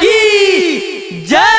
की जय।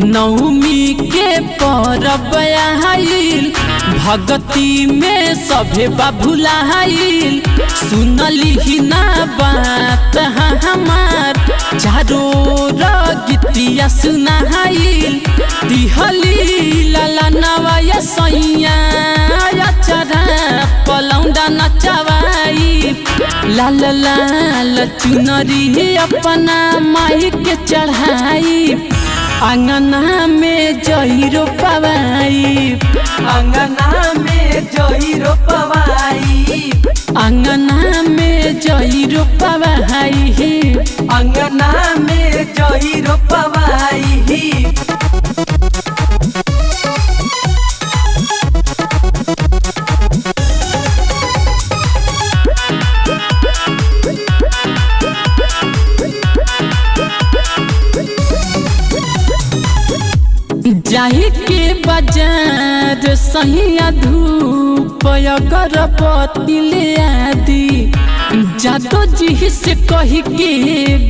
नवमी के परब आइल, भगती में सभे बाबुलाइल। सुनली ही ना बात हमार, चारों गीतिया सुनाइल। दिहली लाला नवाया सैया, चरा पलौंडा नचवाई। लाल लाल चुनरी अपना माई के चढ़ाई। अंगना में जहिरो पवाई, अंगना में जहिरो पवाई, अंगना में जहिरो पवाई, अंगना में जहिरो पवाई। जाहि के बाजार सहिया धूप अगरबत्ती ले आदि। जादो जी से कही के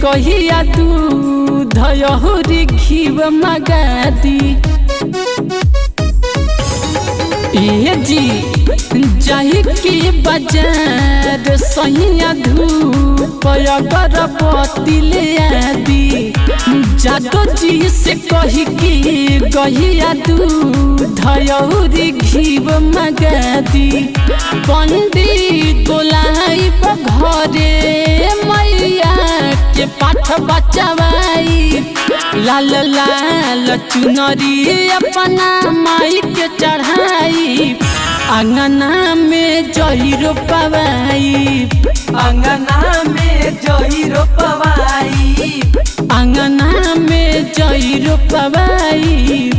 गहिया दूध यहुरी घीव मगा दी। ए जी जाहि के बाजार सहिया धूप अगरबत्ती ले आदि। जादो जी से कही के गहिया दूध यहुरी घीव मगा दी। पंडित बोलाई घरे मैया के पाठ बचवाई। लाल लाल चुनरी अपना माई के चढ़ाई। अंगना में जहिरो पवाई, अंगना में जहिरो पवाई, अंगना में जहिरो पवाई,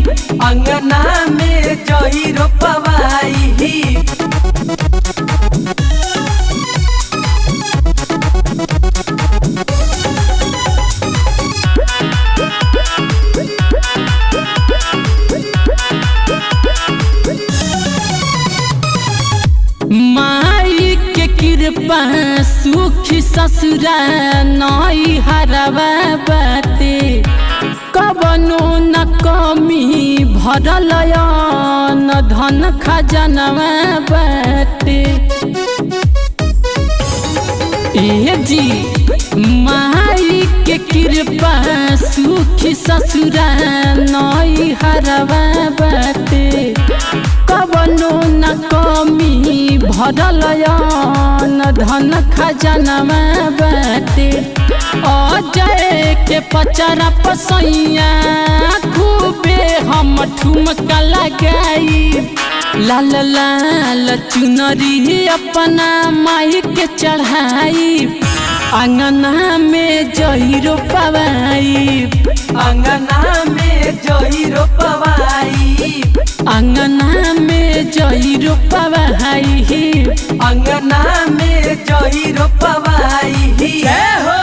अंगना में जहिरो पवाई। माई के कृपा सुखी ससुरा नई हरवा बाटे। कबनो न कमी भरल न धन खजनवा बाटे। ए जी माई के कृपा सुखी ससुरा नई हरवा बाटे। कबनो न कमी भरल न धन खजनवा बाटे। अजय के पचरा पसैया खूबे हम ठुमका लगाई। लाल लाल चुनरी अपना माई के चढ़ाई। अंगना में जहिरो पवाई, अंगना में जहिरो पवाई, अंगना में जहिरो पवाई, अंगना में जहिरो पवाई। जय हो।